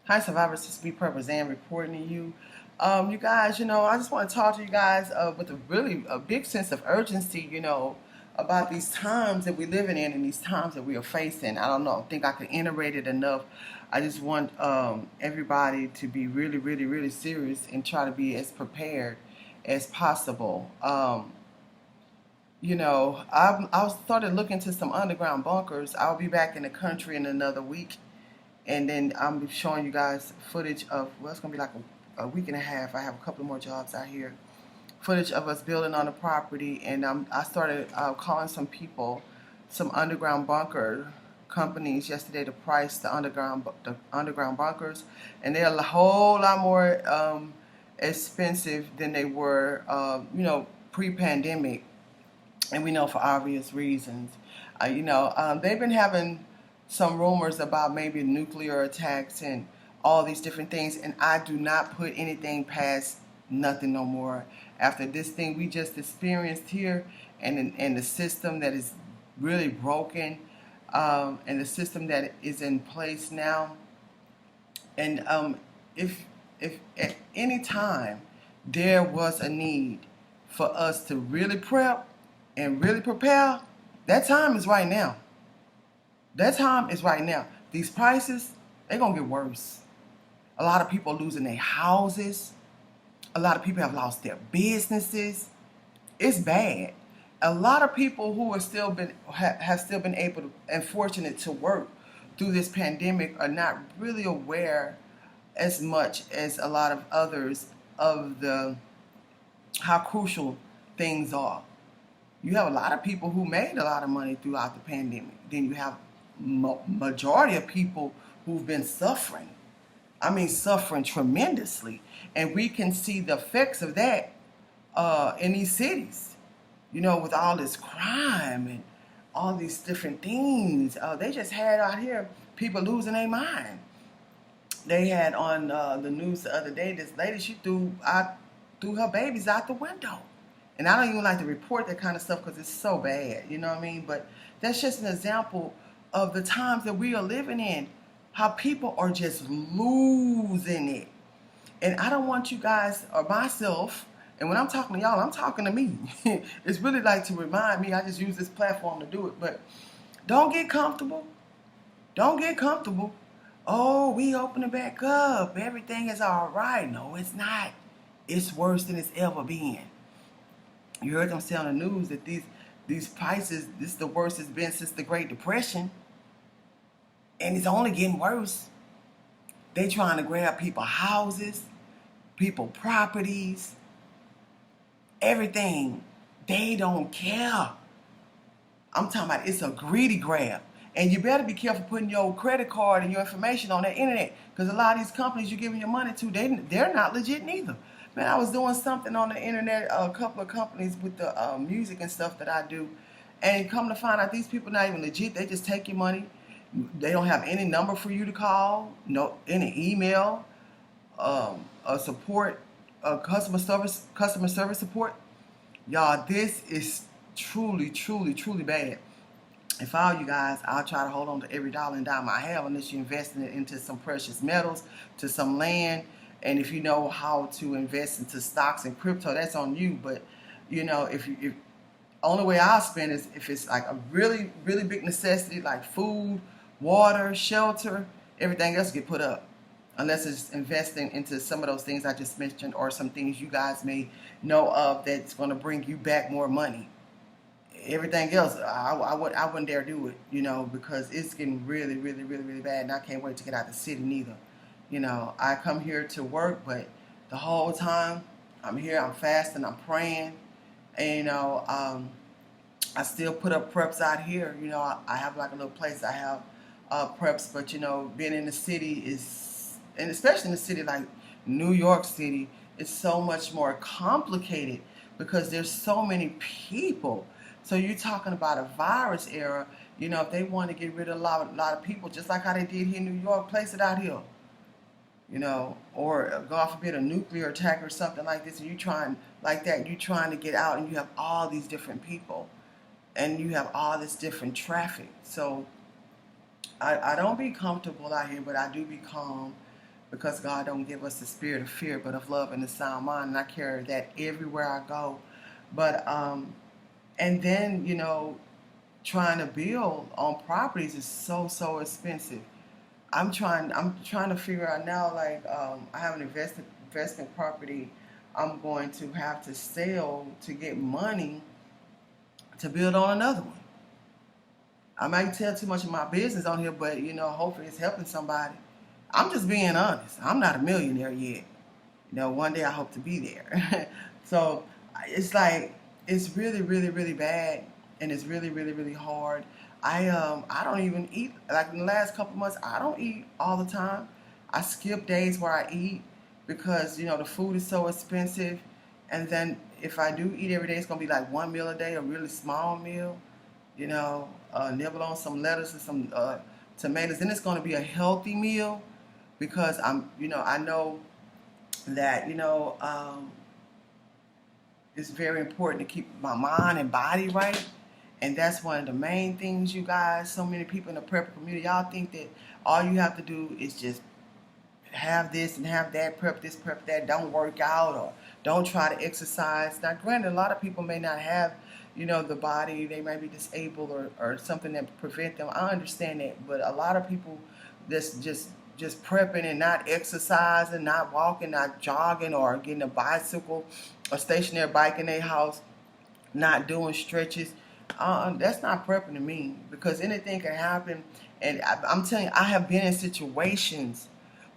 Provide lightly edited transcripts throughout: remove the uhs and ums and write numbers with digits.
Hi, survivors. This is me, Purpose, and reporting to you. You guys, I just want to talk to you guys with a big sense of urgency, about these times that we're living in and these times that we are facing. I don't know. I think I can iterate it enough. I just want everybody to be really, really, really serious and try to be as prepared as possible. I started looking to some underground bunkers. I'll be back in the country in another week, and then I'm showing you guys footage of, well, it's gonna be like a week and a half. I have a couple more jobs out here. Footage of us building on the property, and I started calling some people, some underground bunker companies yesterday to price the underground bunkers, and they're a whole lot more expensive than they were, pre-pandemic, and we know for obvious reasons. They've been having some rumors about maybe nuclear attacks and all these different things, and I do not put anything past nothing no more. After this thing we just experienced here, and the system that is really broken, and the system that is in place now, and if at any time there was a need for us to really prep and really prepare, that time is right now. That time is right now. These prices, they're going to get worse. A lot of people are losing their houses. A lot of people have lost their businesses. It's bad. A lot of people who are have still been able to, and fortunate to work through this pandemic are not really aware as much as a lot of others of the how crucial things are. You have a lot of people who made a lot of money throughout the pandemic. Then you have majority of people who've been suffering. I mean, suffering tremendously, and we can see the effects of that in these cities. With all this crime and all these different things, they just had out here people losing their mind. They had on the news the other day, this lady, she threw her babies out the window. And I don't even like to report that kind of stuff because it's so bad, you know what I mean? But that's just an example of the times that we are living in, how people are just losing it. And I don't want you guys or myself, and when I'm talking to y'all, I'm talking to me. It's really like to remind me, I just use this platform to do it. But don't get comfortable. Don't get comfortable. Oh, we open it back up. Everything is all right. No, it's not. It's worse than it's ever been. You heard them say on the news that these prices, this is the worst it's been since the Great Depression. And it's only getting worse. They trying to grab people houses, people properties, everything. They don't care. I'm talking about it's a greedy grab. And you better be careful putting your credit card and your information on the internet, because a lot of these companies you're giving your money to, they're not legit neither. Man, I was doing something on the internet, a couple of companies with the music and stuff that I do, and come to find out these people not even legit. They just take your money. They don't have any number for you to call, no any email, a support, customer service support. Y'all, this is truly, truly, truly bad. If I were you guys, I'll try to hold on to every dollar and dime I have, unless you're investing it into some precious metals, to some land. And if you know how to invest into stocks and crypto, that's on you. But if only way I'll spend is if it's like a really, really big necessity, like food, water, shelter, everything else get put up. Unless it's investing into some of those things I just mentioned, or some things you guys may know of that's going to bring you back more money. Everything else, I wouldn't dare do it, because it's getting really, really, really, really bad, and I can't wait to get out of the city neither. I come here to work, but the whole time I'm here, I'm fasting, I'm praying, and I still put up preps out here. I have like a little place I have preps, but being in the city is, and especially in a city like New York City, it's so much more complicated because there's so many people. So you're talking about a virus era. If they want to get rid of a lot of people, just like how they did here in New York, place it out here. Or God forbid a nuclear attack or something like this, and you're trying to get out, and you have all these different people, and you have all this different traffic. So I don't be comfortable out here, but I do be calm, because God don't give us the spirit of fear, but of love and a sound mind. And I carry that everywhere I go. But and then trying to build on properties is so expensive. I'm trying to figure out now. Like I have an investment property. I'm going to have to sell to get money to build on another one. I might tell too much of my business on here, but hopefully it's helping somebody. I'm just being honest. I'm not a millionaire yet. One day I hope to be there. So it's like it's really, really, really bad, and it's really, really, really hard. I don't even eat like in the last couple of months. I don't eat all the time. I skip days where I eat because the food is so expensive, and then if I do eat every day, it's gonna be like one meal a day, a really small meal. Nibble on some lettuce and some tomatoes. Then it's gonna be a healthy meal because I know that it's very important to keep my mind and body right. And that's one of the main things, you guys. So many people in the prep community, y'all think that all you have to do is just have this and have that, prep this, prep that, don't work out or don't try to exercise. Now, granted, a lot of people may not have, the body, they may be disabled or something that prevent them. I understand that, but a lot of people that's just prepping and not exercising, not walking, not jogging, or getting a bicycle or stationary bike in their house, not doing stretches. That's not prepping to me, because anything can happen. And I'm telling you, I have been in situations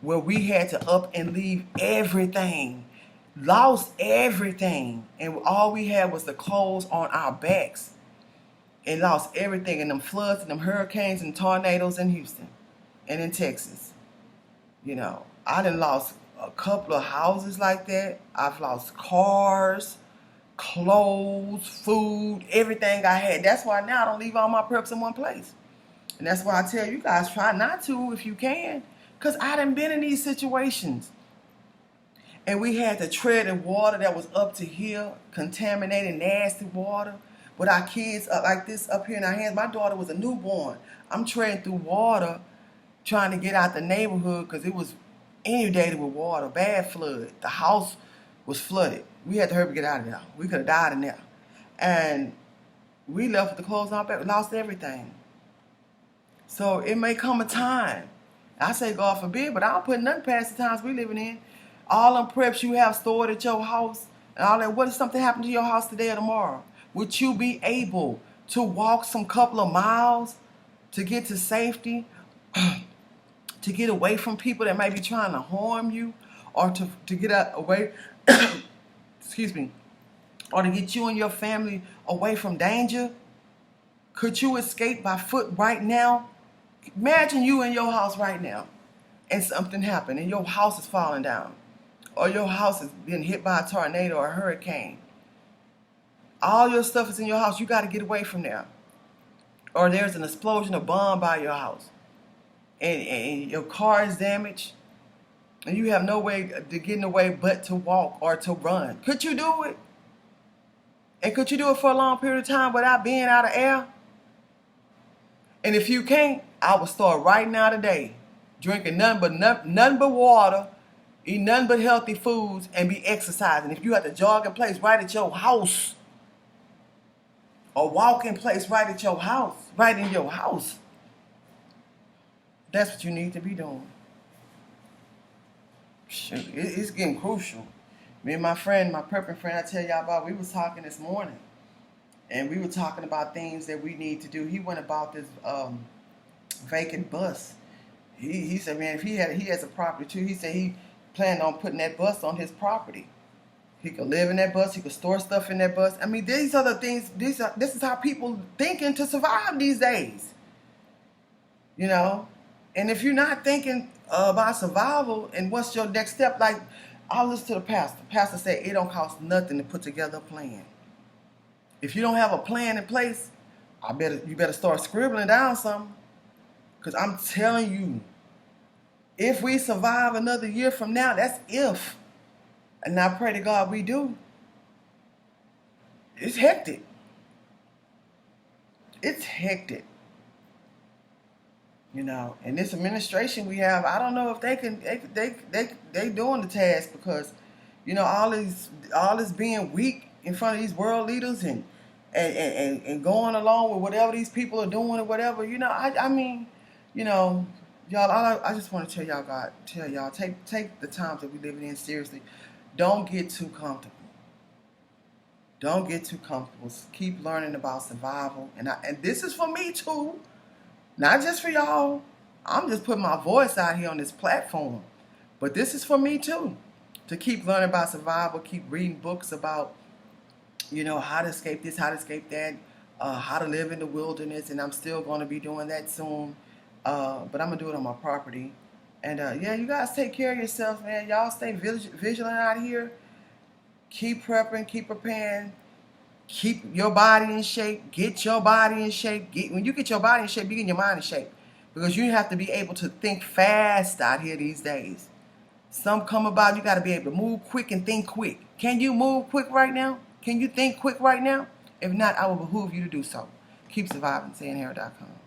where we had to up and leave everything, lost everything, and all we had was the clothes on our backs, and lost everything in them floods and them hurricanes and tornadoes in Houston and in Texas. I done lost a couple of houses like that. I've lost cars, clothes, food, everything I had. That's why now I don't leave all my preps in one place. And that's why I tell you guys, try not to if you can, because I done been in these situations. And we had to tread in water that was up to here, contaminated, nasty water, with our kids up like this up here in our hands. My daughter was a newborn. I'm treading through water trying to get out the neighborhood because it was inundated with water, bad flood. The house was flooded. We had to hurry to get out of there. We could have died in there. And we left with the clothes on our back. We lost everything. So it may come a time. I say God forbid, but I don't put nothing past the times we living in. All them preps you have stored at your house and all that. What if something happened to your house today or tomorrow? Would you be able to walk some couple of miles to get to safety? To get away from people that may be trying to harm you, or to get away, excuse me, or to get you and your family away from danger? Could you escape by foot right now? Imagine you in your house right now and something happened and your house is falling down, or your house is being hit by a tornado or a hurricane. All your stuff is in your house. You got to get away from there. Or there's an explosion or bomb by your house. And your car is damaged, and you have no way to get away but to walk or to run. Could you do it? And could you do it for a long period of time without being out of air? And if you can't, I would start right now today, drinking nothing but water, eat nothing but healthy foods, and be exercising. If you have to jog in place right at your house, or walk in place right at your house, right in your house, that's what you need to be doing. Shoot, it's getting crucial. Me and my prepping friend I tell y'all about, we was talking this morning. And we were talking about things that we need to do. He went about this vacant bus. He said, man, if he has a property too, he said he planned on putting that bus on his property. He could live in that bus. He could store stuff in that bus. I mean, these are the things, this is how people thinking to survive these days. And if you're not thinking about survival and what's your next step, like I'll listen to the pastor. The pastor said it don't cost nothing to put together a plan. If you don't have a plan in place, you better start scribbling down something. Because I'm telling you, if we survive another year from now, that's if. And I pray to God we do. It's hectic. It's hectic. You know, and this administration we have, I don't know if they can, they doing the task because, you know, all this being weak in front of these world leaders and going along with whatever these people are doing or whatever. You know, I mean, you know, y'all, I just want to tell y'all, take the times that we living in seriously. Don't get too comfortable. Don't get too comfortable. Keep learning about survival, and this is for me too. Not just for y'all. I'm just putting my voice out here on this platform. But this is for me too. To keep learning about survival, keep reading books about, you know, how to escape this, how to escape that, how to live in the wilderness. And I'm still going to be doing that soon. But I'm going to do it on my property. And yeah, you guys take care of yourself, man. Y'all stay vigilant out here. Keep prepping, keep preparing. Keep your body in shape. Get your body in shape. When you get your body in shape, you get your mind in shape. Because you have to be able to think fast out here these days. Some come about, you got to be able to move quick and think quick. Can you move quick right now? Can you think quick right now? If not, I will behoove you to do so. Keep surviving. SayInHero.com.